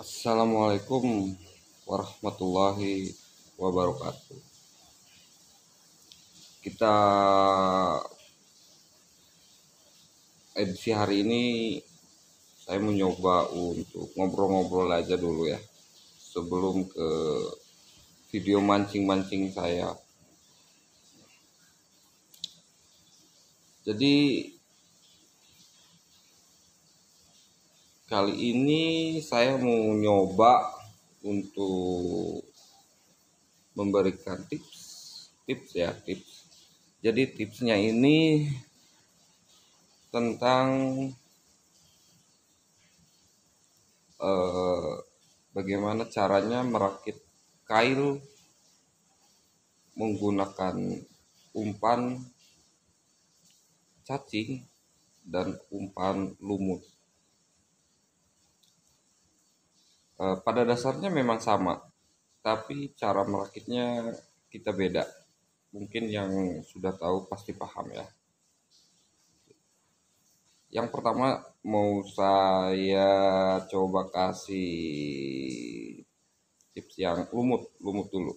Assalamualaikum warahmatullahi wabarakatuh. Kita edisi hari ini saya mencoba untuk ngobrol-ngobrol aja dulu ya sebelum ke video mancing-mancing saya. Jadi kali ini saya mau nyoba untuk memberikan tips. Jadi tipsnya ini tentang bagaimana caranya merakit kail menggunakan umpan cacing dan umpan lumut. Pada dasarnya memang sama, tapi cara merakitnya kita beda. Mungkin yang sudah tahu pasti paham ya. Yang pertama mau saya coba kasih tips yang lumut dulu.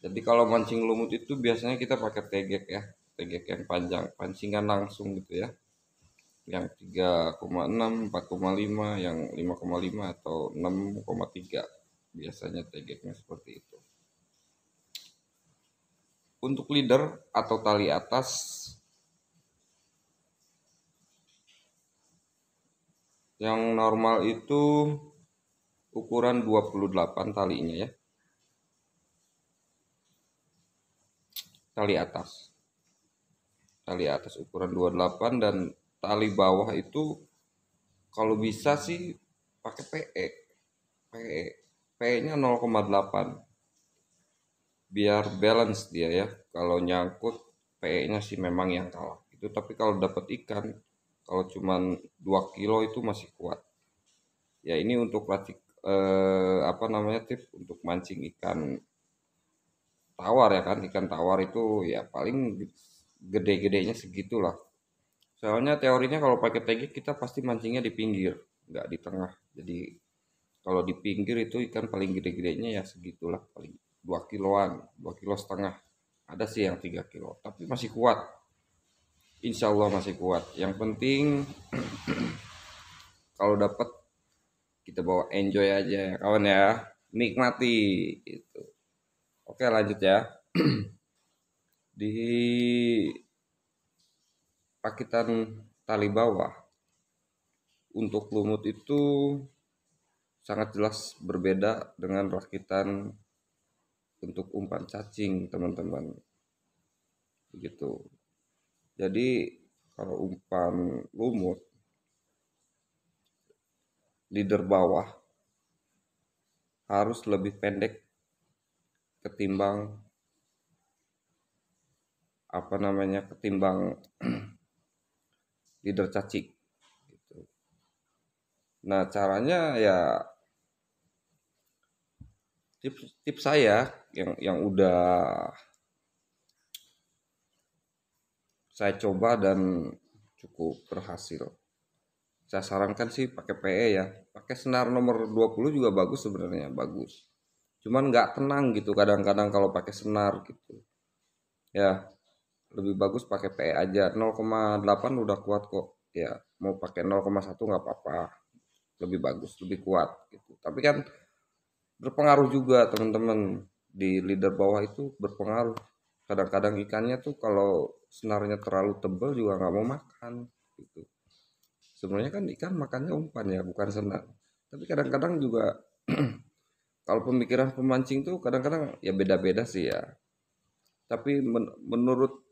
Jadi kalau mancing lumut itu biasanya kita pakai tegek ya, tegek yang panjang, pancingan langsung gitu ya. Yang 3,6, 4,5, yang 5,5 atau 6,3. Biasanya tegeknya seperti itu. Untuk leader atau tali atas yang normal itu ukuran 28 talinya ya. Tali atas ukuran 28 dan tali bawah itu kalau bisa sih pakai PE. PE-nya 0,8 biar balance dia ya. Kalau nyangkut PE-nya sih memang yang kalah. Itu tapi kalau dapat ikan kalau cuman 2 kilo itu masih kuat. Ya ini untuk latih apa namanya tips untuk mancing ikan tawar ya kan. Ikan tawar itu ya paling gede-gedenya segitulah. Soalnya teorinya kalau pakai tegik kita pasti mancingnya di pinggir, nggak di tengah. Jadi kalau di pinggir itu ikan paling gede-gedenya ya segitulah, paling 2 kiloan, 2 kilo setengah. Ada sih yang 3 kilo, tapi masih kuat. Insya Allah masih kuat. Yang penting kalau dapat kita bawa enjoy aja ya kawan ya, nikmati itu. Oke lanjut ya. Di pakitan tali bawah untuk lumut itu sangat jelas berbeda dengan rakitan untuk umpan cacing teman-teman, begitu. Jadi kalau umpan lumut leader bawah harus lebih pendek ketimbang ketimbang leader cacing gitu. Nah caranya ya tips saya yang udah saya coba dan cukup berhasil. Saya sarankan sih pakai PE ya. Pakai senar nomor 20 juga bagus sebenarnya, bagus. Cuman nggak tenang gitu kadang-kadang kalau pakai senar gitu. Ya, lebih bagus pakai PE aja. 0,8 udah kuat kok. Ya, mau pakai 0,1 nggak apa-apa. Lebih bagus, lebih kuat gitu. Tapi kan berpengaruh juga teman-teman, di leader bawah itu berpengaruh. Kadang-kadang ikannya tuh kalau senarnya terlalu tebal juga nggak mau makan gitu. Sebenarnya kan ikan makannya umpan ya, bukan senar. Tapi kadang-kadang juga kalau pemikiran pemancing tuh kadang-kadang ya beda-beda sih ya. Tapi menurut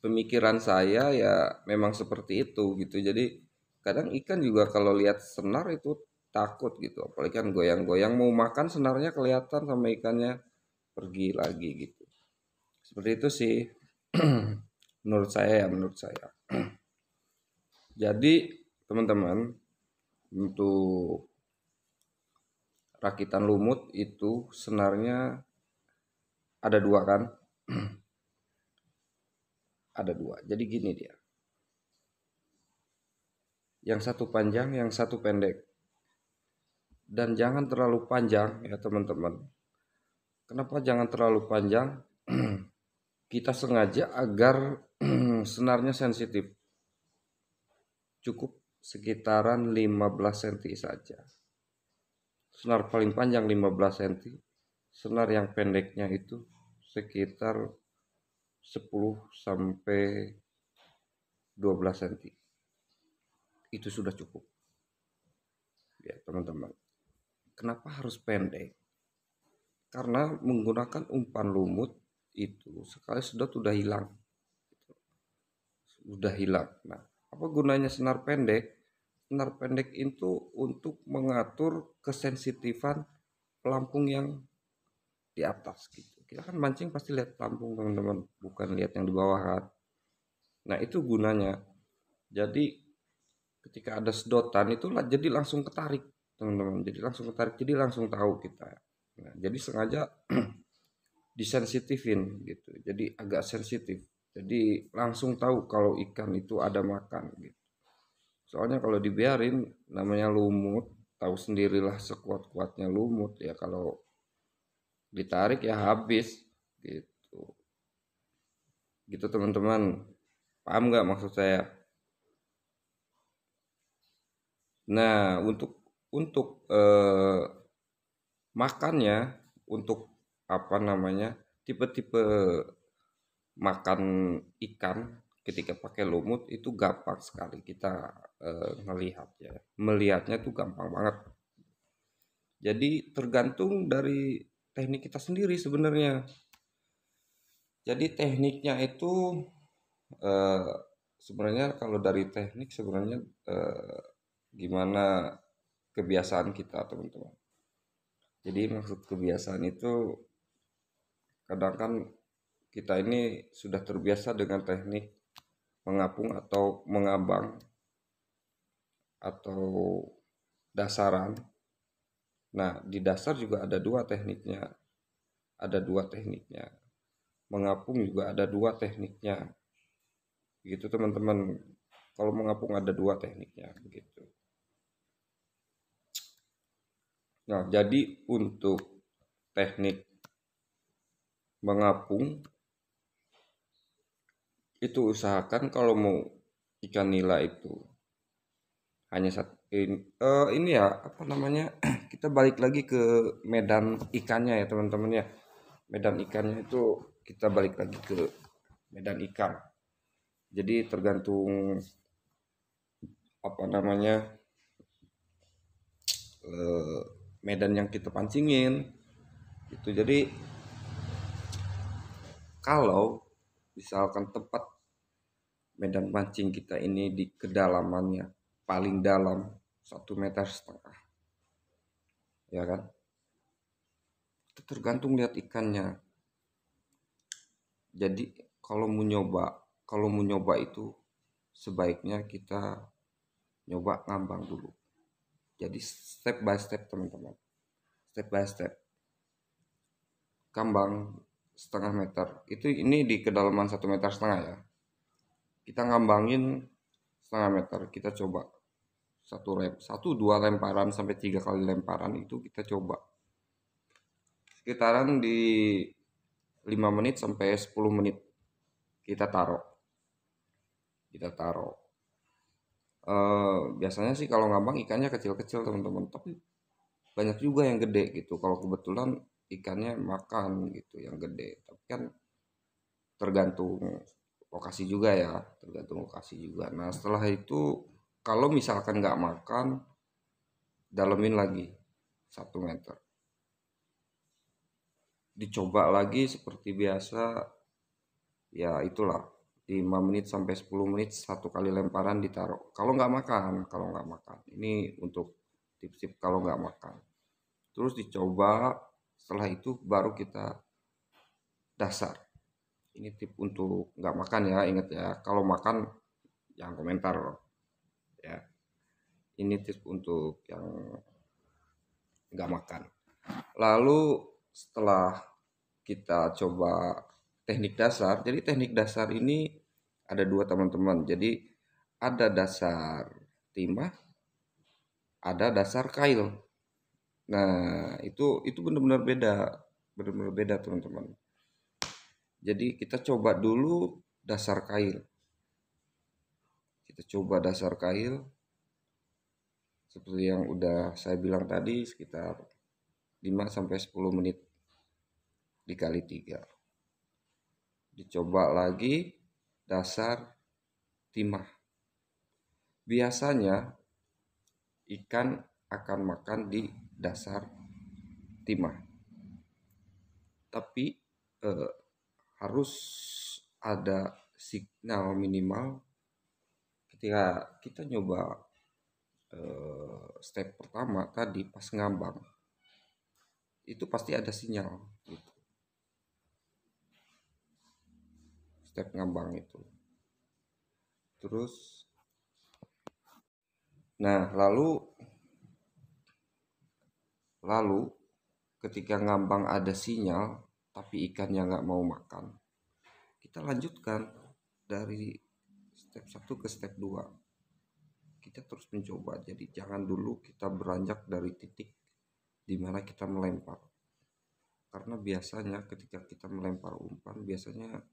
pemikiran saya ya memang seperti itu gitu. Jadi kadang ikan juga kalau lihat senar itu takut gitu. Apalagi kan goyang-goyang mau makan senarnya kelihatan sama ikannya pergi lagi gitu. Seperti itu sih menurut saya. Jadi teman-teman untuk rakitan lumut itu senarnya ada dua kan? Ada dua. Jadi gini dia. yang satu panjang, yang satu pendek. Dan jangan terlalu panjang ya teman-teman. Kenapa jangan terlalu panjang? Kita sengaja agar senarnya sensitif. Cukup sekitaran 15 cm saja. Senar paling panjang 15 cm. Senar yang pendeknya itu sekitar 10 sampai 12 cm. Itu sudah cukup. Ya, teman-teman. Kenapa harus pendek? Karena menggunakan umpan lumut itu sekali sedot sudah hilang. Sudah hilang. Nah, apa gunanya senar pendek? Senar pendek itu untuk mengatur kesensitifan pelampung yang di atas gitu. Kita kan mancing pasti lihat pelampung teman-teman, bukan lihat yang di bawah kan. Nah, itu gunanya. Jadi ketika ada sedotan itulah jadi langsung ketarik teman-teman. Jadi langsung ketarik, jadi langsung tahu kita. Nah, jadi sengaja disensitifin gitu. Jadi agak sensitif. Jadi langsung tahu kalau ikan itu ada makan gitu. Soalnya kalau dibiarin namanya lumut, tahu sendirilah sekuat-kuatnya lumut ya, kalau ditarik ya habis gitu. Gitu teman-teman. Paham nggak maksud saya? Nah, untuk makannya, untuk apa namanya? Tipe-tipe makan ikan ketika pakai lumut itu gampang sekali kita melihat ya. Melihatnya tuh gampang banget. Jadi tergantung dari teknik kita sendiri sebenarnya. Jadi tekniknya itu eh, sebenarnya kalau dari teknik sebenarnya gimana kebiasaan kita teman-teman. Jadi maksud kebiasaan itu kadang kan kita ini sudah terbiasa dengan teknik mengapung atau mengambang atau dasaran. Nah, di dasar juga ada dua tekniknya. Ada dua tekniknya. Mengapung juga ada dua tekniknya. Begitu teman-teman. Kalau mengapung ada dua tekniknya begitu. Nah, jadi untuk teknik mengapung itu usahakan kalau mau ikan nila itu hanya satu ini ya apa namanya, kita balik lagi ke medan ikannya ya teman-teman ya. Medan ikannya itu kita balik lagi ke medan ikan. Jadi tergantung apa namanya, eh, medan yang kita pancingin itu. Jadi kalau misalkan tempat medan pancing kita ini di kedalamannya paling dalam 1,5 meter, ya kan, itu tergantung lihat ikannya. Jadi kalau mau nyoba itu sebaiknya kita nyoba ngambang dulu. Jadi step by step teman-teman, step by step. Kambang 0,5 meter itu, ini di kedalaman 1,5 meter ya. Kita ngambangin 0,5 meter, kita coba satu dua lemparan sampai 3 kali lemparan itu kita coba sekitaran di 5 menit sampai 10 menit kita taruh. Biasanya sih kalau ngambang ikannya kecil-kecil teman-teman, tapi banyak juga yang gede gitu. Kalau kebetulan ikannya makan gitu yang gede, tapi kan tergantung lokasi juga ya, tergantung lokasi juga. Nah setelah itu kalau misalkan nggak makan, dalemin lagi 1 meter, dicoba lagi seperti biasa ya. Itulah 5 menit sampai 10 menit 1 kali lemparan ditaruh. Kalau nggak makan ini untuk tips-tips kalau nggak makan. Terus dicoba, setelah itu baru kita dasar. Ini tip untuk nggak makan ya, ingat ya. Kalau makan jangan komentar loh ya. Ini tips untuk yang nggak makan. Lalu setelah kita coba teknik dasar, jadi teknik dasar ini ada dua teman-teman. Jadi ada dasar timah, ada dasar kail. Nah, itu benar-benar beda, benar-benar beda teman-teman. Jadi kita coba dulu dasar kail. Kita coba dasar kail seperti yang udah saya bilang tadi, sekitar 5 sampai 10 menit dikali 3. Dicoba lagi dasar timah. Biasanya ikan akan makan di dasar timah. Tapi harus ada signal minimal ketika kita nyoba step pertama tadi pas ngambang. Itu pasti ada sinyal gitu. Step ngambang itu. Terus nah, lalu ketika ngambang ada sinyal tapi ikannya nggak mau makan, kita lanjutkan dari step 1 ke step 2. Kita terus mencoba. Jadi jangan dulu kita beranjak dari titik di mana kita melempar. Karena biasanya ketika kita melempar umpan, biasanya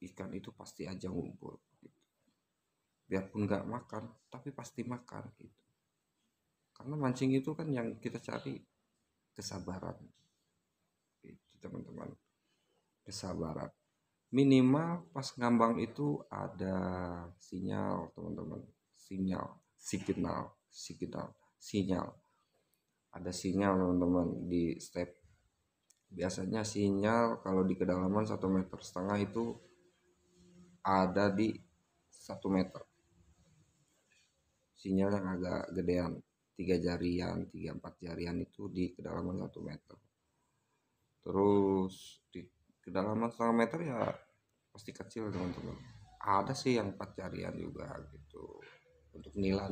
ikan itu pasti aja ngumpul gitu. Biarpun nggak makan, tapi pasti makan gitu. Karena mancing itu kan yang kita cari kesabaran gitu teman-teman, kesabaran. Minimal pas ngambang itu ada sinyal teman-teman, sinyal ada sinyal teman-teman di step. Biasanya sinyal kalau di kedalaman 1,5 meter itu ada di 1 meter. Sinyal yang agak gedean, 3-4 jarian itu di kedalaman 1 meter. Terus di kedalaman 1,5 meter ya pasti kecil teman-teman. Ada sih yang 4 jarian juga gitu. Untuk nila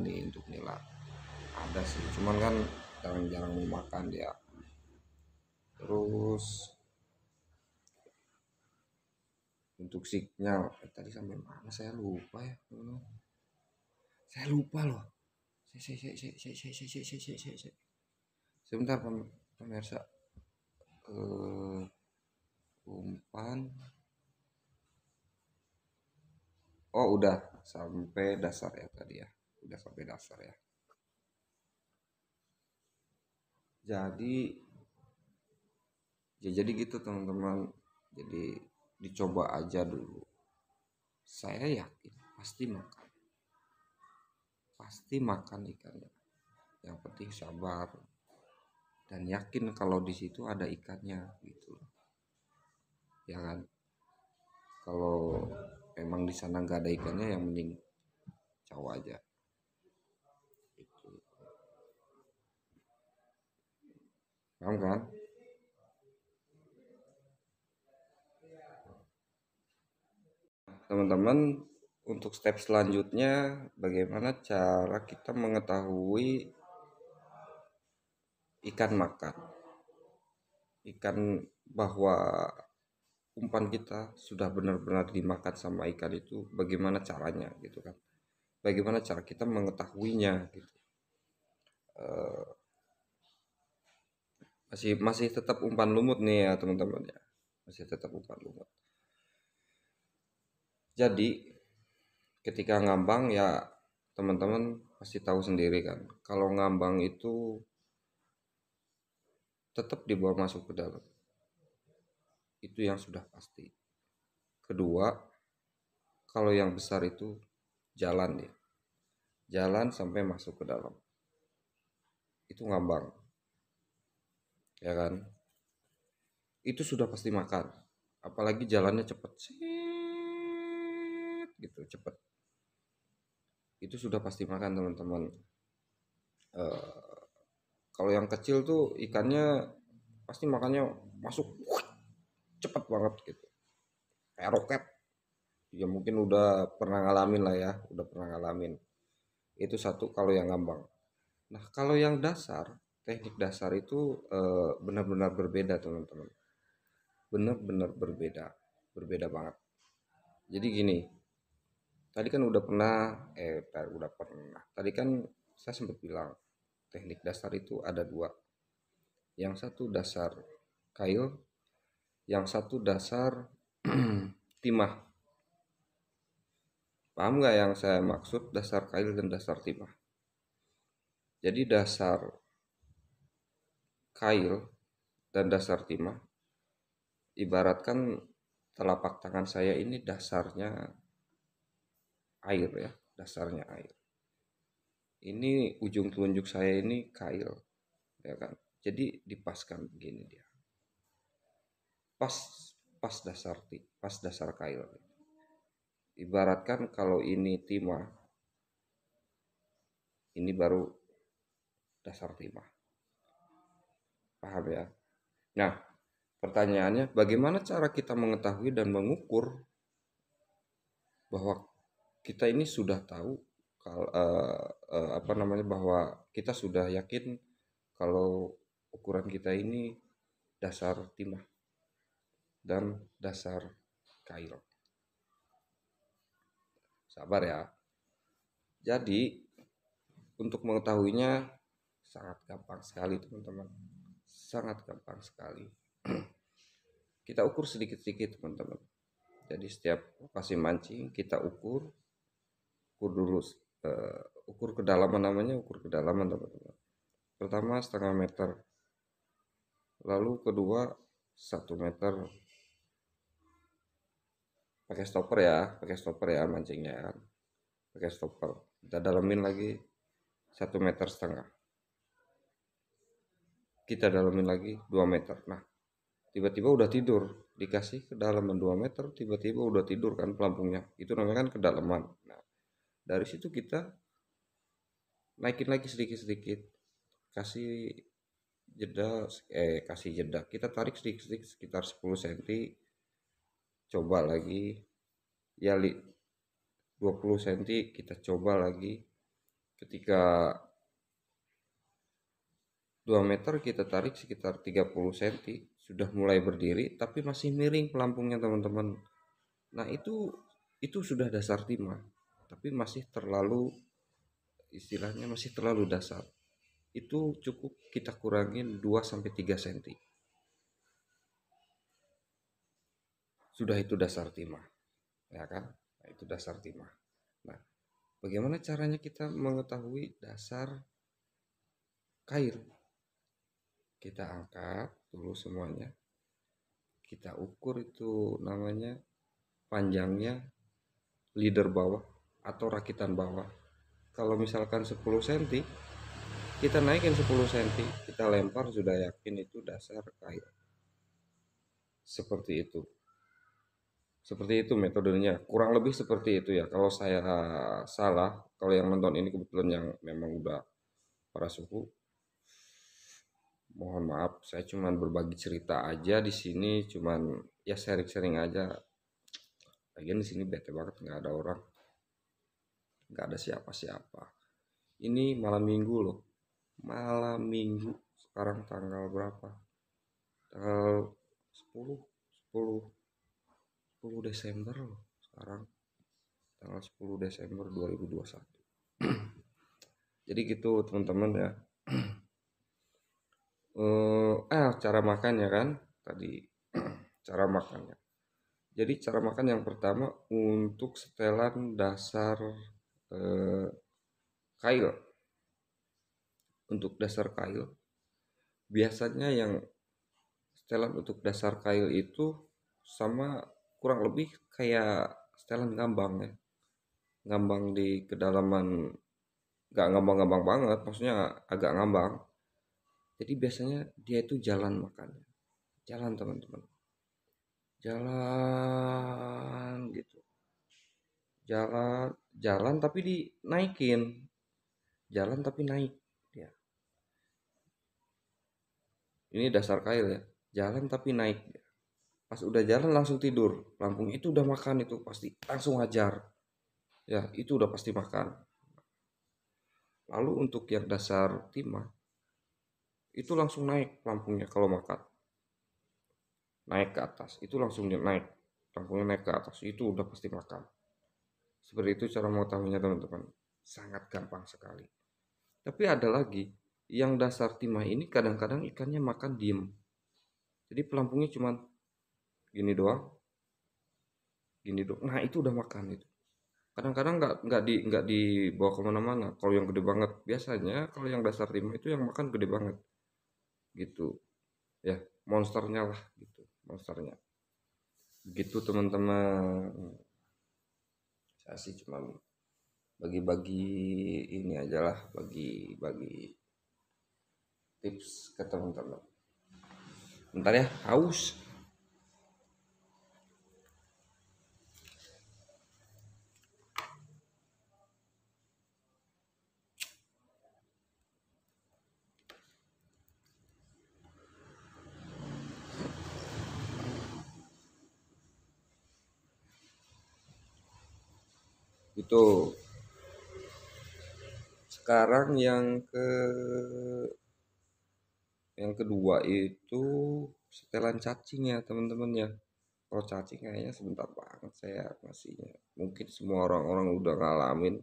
ada sih, cuman kan jarang-jarang mau makan dia. Terus untuk signal tadi sampai mana saya lupa ya. Saya lupa loh. Sebentar pemirsa. Umpan. Oh, udah sampai dasar ya tadi ya. Udah sampai dasar ya. Jadi gitu teman-teman. Jadi dicoba aja dulu. Saya yakin pasti makan ikannya. Yang penting sabar dan yakin kalau di situ ada ikannya gitu. Ya kan? Kalau emang di sana nggak ada ikannya, yang mending caw aja. Gitu. Paham kan? Teman-teman, untuk step selanjutnya bagaimana cara kita mengetahui ikan makan, ikan bahwa umpan kita sudah benar-benar dimakan sama ikan itu, bagaimana caranya gitu kan? Bagaimana cara kita mengetahuinya gitu? Masih tetap umpan lumut nih ya teman-teman ya, masih tetap umpan lumut. Jadi ketika ngambang ya teman-teman pasti tahu sendiri kan, kalau ngambang itu tetap dibawa masuk ke dalam, itu yang sudah pasti. Kedua, kalau yang besar itu jalan ya, jalan sampai masuk ke dalam, itu ngambang ya kan, itu sudah pasti makan. Apalagi jalannya cepet gitu, cepet, itu sudah pasti makan teman-teman. Kalau yang kecil tuh ikannya pasti makannya masuk cepet banget gitu, kayak roket. Ya mungkin udah pernah ngalamin lah ya, udah pernah ngalamin. Itu satu kalau yang ngambang. Nah, kalau yang dasar, teknik dasar itu benar-benar berbeda teman-teman. Benar-benar berbeda banget. Jadi gini, Tadi kan udah pernah. Tadi kan saya sempat bilang teknik dasar itu ada dua. Yang satu dasar kail, yang satu dasar timah. Paham nggak yang saya maksud dasar kail dan dasar timah? Jadi dasar kail dan dasar timah, ibaratkan telapak tangan saya ini dasarnya air ya, dasarnya air. Ini ujung telunjuk saya ini kail, ya kan? Jadi dipaskan begini dia. Pas pas dasar kail. Ibaratkan kalau ini timah, ini baru dasar timah. Paham ya? Nah, pertanyaannya bagaimana cara kita mengetahui dan mengukur bahwa kita ini sudah tahu bahwa kita sudah yakin kalau ukuran kita ini dasar timah dan dasar kail. Sabar ya. Jadi untuk mengetahuinya sangat gampang sekali teman-teman. Sangat gampang sekali. Kita ukur sedikit-sedikit teman-teman. Jadi setiap lokasi mancing kita ukur dulu, ukur kedalaman, namanya ukur kedalaman teman-teman. Pertama 0,5 meter, lalu kedua 1 meter. Pakai stopper ya mancingnya kan, pakai stopper. Kita dalamin lagi 1,5 meter, kita dalamin lagi 2 meter. Nah, tiba-tiba udah tidur, dikasih kedalaman 2 meter, tiba-tiba udah tidur kan pelampungnya, itu namanya kan kedalaman. Nah, dari situ kita naikin lagi sedikit-sedikit, kasih jeda, kita tarik sedikit-sedikit sekitar 10 cm, coba lagi ya 20 cm, kita coba lagi. Ketika 2 meter kita tarik sekitar 30 cm, sudah mulai berdiri tapi masih miring pelampungnya teman-teman. Nah, itu sudah dasar timah, tapi masih terlalu, istilahnya masih terlalu dasar. Itu cukup kita kurangin 2 sampai 3 cm. Sudah itu dasar timah. Ya kan? Nah, itu dasar timah. Nah, bagaimana caranya kita mengetahui dasar kail? Kita angkat dulu semuanya. Kita ukur itu namanya panjangnya leader bawah atau rakitan bawah. Kalau misalkan 10 cm, kita naikin 10 cm, kita lempar, sudah yakin itu dasar kail. Seperti itu. Seperti itu metodenya. Kurang lebih seperti itu ya. Kalau saya salah, kalau yang nonton ini kebetulan yang memang udah para suku, mohon maaf, saya cuman berbagi cerita aja di sini, cuman ya sharing-sharing aja. Lagian di sini bete banget, nggak ada orang, nggak ada siapa-siapa. Ini malam minggu loh, malam minggu. Sekarang tanggal berapa? Tanggal 10 10 10 Desember loh sekarang, tanggal 10 Desember 2021. Jadi gitu teman-teman ya. Cara makannya kan tadi. Cara makannya, jadi cara makan yang pertama untuk setelan dasar kail. Untuk dasar kail, biasanya yang setelan untuk dasar kail itu sama kurang lebih kayak setelan ngambang ya. Ngambang di kedalaman, gak ngambang-ngambang banget, maksudnya agak ngambang. Jadi biasanya dia itu jalan makannya. Jalan teman-teman. Jalan gitu. Jalan tapi dinaikin. Jalan tapi naik dia. Ini dasar kail ya. Jalan tapi naik dia. Pas udah jalan langsung tidur. Lampung itu udah makan, itu pasti langsung hajar. Ya, itu udah pasti makan. Lalu untuk yang dasar timah, itu langsung naik lampungnya kalau makan. Naik ke atas, itu langsung naik. Lampungnya naik ke atas, itu udah pasti makan. Seperti itu cara mengetahuinya teman-teman. Sangat gampang sekali. Tapi ada lagi, yang dasar timah ini kadang-kadang ikannya makan diem. Jadi pelampungnya cuma gini doang, gini doang. Nah itu udah makan itu. Kadang-kadang nggak dibawa kemana-mana. Kalau yang gede banget, biasanya kalau yang dasar timah itu yang makan gede banget, gitu. Ya, monsternya lah, gitu, monsternya. Begitu teman-teman. Saya sih cuma bagi-bagi ini aja lah, bagi-bagi tips ke teman-teman. Bentar ya, haus. Itu sekarang yang kedua itu setelan cacing ya teman-teman ya. Kalau cacing kayaknya sebentar banget saya ngasihnya. Mungkin semua orang-orang udah ngalamin,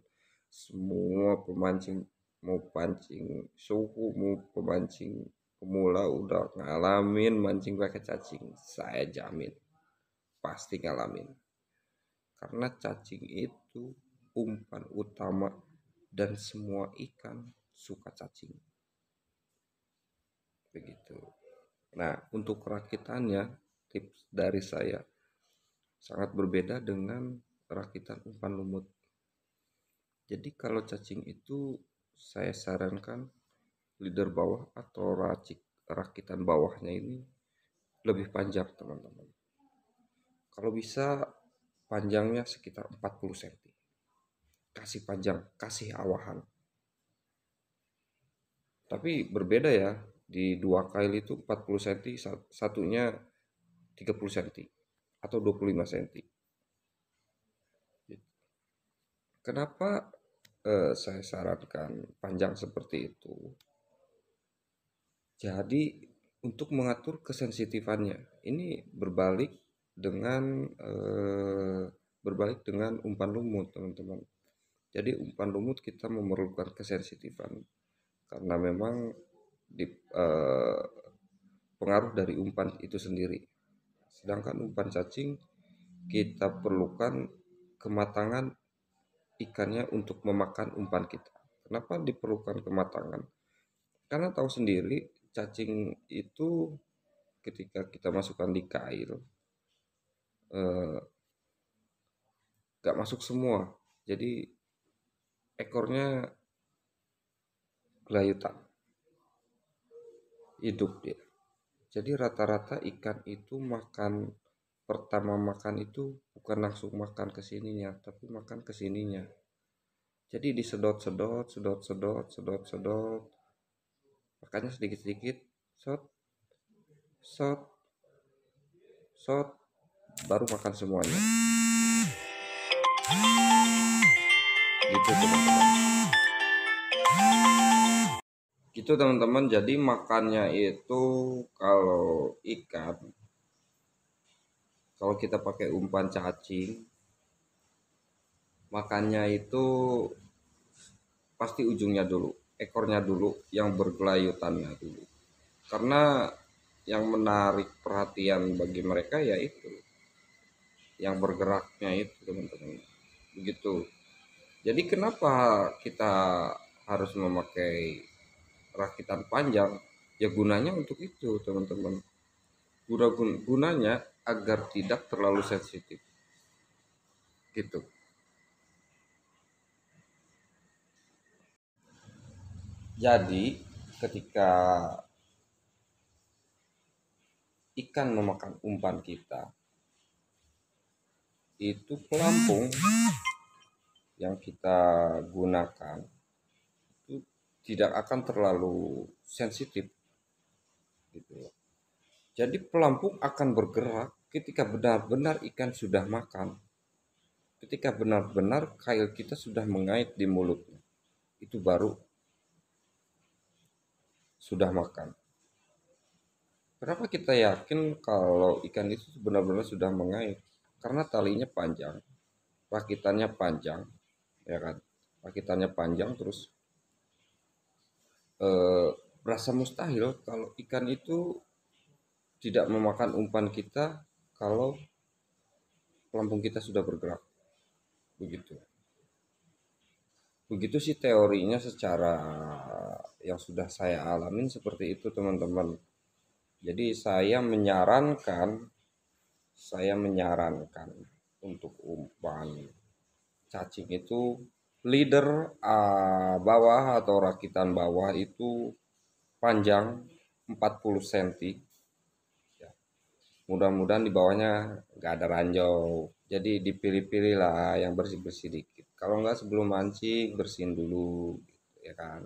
semua pemancing mau pancing suhu mau pemancing pemula udah ngalamin mancing pakai cacing. Saya jamin pasti ngalamin. Karena cacing itu umpan utama dan semua ikan suka cacing. Begitu. Nah, untuk rakitannya, tips dari saya sangat berbeda dengan rakitan umpan lumut. Jadi kalau cacing itu saya sarankan leader bawah atau rakitan bawahnya ini lebih panjang teman-teman. Kalau bisa panjangnya sekitar 40 cm. Kasih panjang, kasih awahan. Tapi berbeda ya, di dua kail itu 40 cm, satunya 30 cm atau 25 cm. Kenapa saya sarankan panjang seperti itu? Jadi untuk mengatur kesensitifannya, ini berbalik dengan umpan lumut, teman-teman. Jadi umpan lumut kita memerlukan kesensitifan karena memang di, eh, pengaruh dari umpan itu sendiri. Sedangkan umpan cacing kita perlukan kematangan ikannya untuk memakan umpan kita. Kenapa diperlukan kematangan? Karena tahu sendiri cacing itu ketika kita masukkan di kail eh, gak masuk semua. Jadi ekornya gelayutan, hidup dia. Jadi rata-rata ikan itu pertama makan itu bukan langsung makan ke sininya, tapi makan ke sininya. Jadi disedot-sedot, sedot-sedot, sedot-sedot, makannya sedikit-sedikit, shot, shot, shot, baru makan semuanya. Gitu teman-teman. Gitu teman-teman. Jadi makannya itu kalau ikan, kalau kita pakai umpan cacing, makannya itu pasti ujungnya dulu, ekornya dulu, yang bergelayutannya dulu. Karena yang menarik perhatian bagi mereka yaitu yang bergeraknya itu teman-teman. Begitu. Jadi kenapa kita harus memakai rakitan panjang? Ya gunanya untuk itu teman-teman. Gunanya agar tidak terlalu sensitif. Gitu. Jadi ketika ikan memakan umpan kita, itu pelampung yang kita gunakan itu tidak akan terlalu sensitif gitu. Jadi pelampung akan bergerak ketika benar-benar ikan sudah makan. Ketika benar-benar kail kita sudah mengait di mulutnya. Itu baru sudah makan. Kenapa kita yakin kalau ikan itu benar-benar sudah mengait? Karena talinya panjang. rakitannya panjang, ya kan? Rakitannya panjang terus eh, berasa mustahil kalau ikan itu tidak memakan umpan kita kalau pelampung kita sudah bergerak. Begitu. Begitu sih teorinya secara yang sudah saya alamin seperti itu teman-teman. Jadi saya menyarankan untuk umpan cacing itu leader bawah atau rakitan bawah itu panjang 40 cm. Ya, mudah-mudahan di bawahnya nggak ada ranjau. Jadi dipilih-pilih lah yang bersih-bersih dikit. Kalau nggak sebelum mancing bersihin dulu, gitu, ya kan.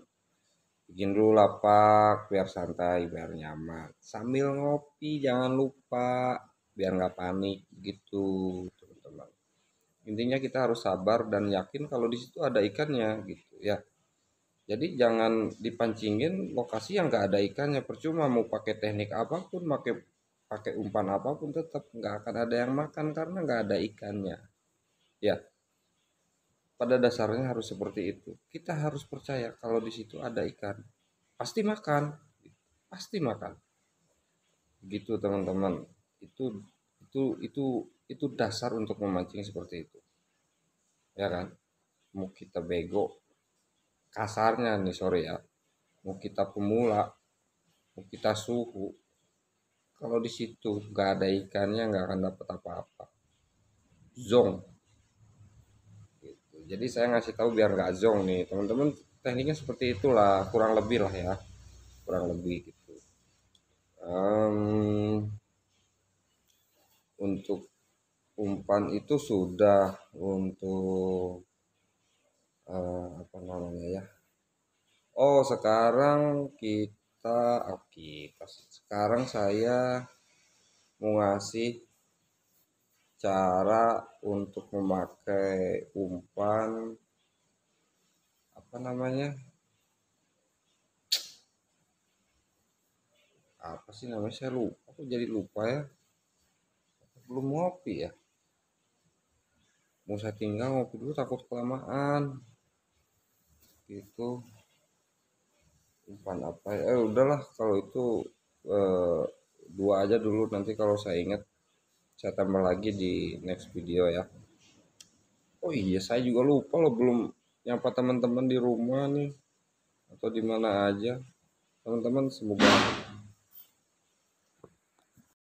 Bikin dulu lapak biar santai, biar nyaman. Sambil ngopi jangan lupa biar nggak panik gitu, teman-teman. Intinya kita harus sabar dan yakin kalau di situ ada ikannya gitu ya. Jadi jangan dipancingin lokasi yang nggak ada ikannya. Percuma mau pakai teknik apapun, pakai pakai umpan apapun tetap nggak akan ada yang makan karena nggak ada ikannya. Ya, pada dasarnya harus seperti itu. Kita harus percaya kalau di situ ada ikan, pasti makan, pasti makan. Gitu teman-teman. Itu itu itu itu dasar untuk memancing seperti itu. Ya kan? Mau kita bego, kasarnya nih sorry ya. Mau kita pemula, mau kita suhu, kalau di situ nggak ada ikannya nggak akan dapat apa-apa. Zong. Gitu. Jadi saya ngasih tahu biar nggak zong nih teman-teman. Tekniknya seperti itulah kurang lebih lah ya, kurang lebih gitu. Em, untuk umpan itu sudah untuk apa namanya ya. Oh sekarang sekarang saya mau ngasih cara untuk memakai umpan apa namanya, apa sih namanya saya lupa, aku jadi lupa ya, belum ngopi ya, mau saya tinggal ngopi dulu takut kelamaan gitu. Umpan apa ya, udahlah kalau itu eh, dua aja dulu, nanti kalau saya ingat saya tambah lagi di next video ya. Oh iya saya juga lupa loh, belum nyapa teman-teman di rumah nih atau di mana aja. Teman-teman semoga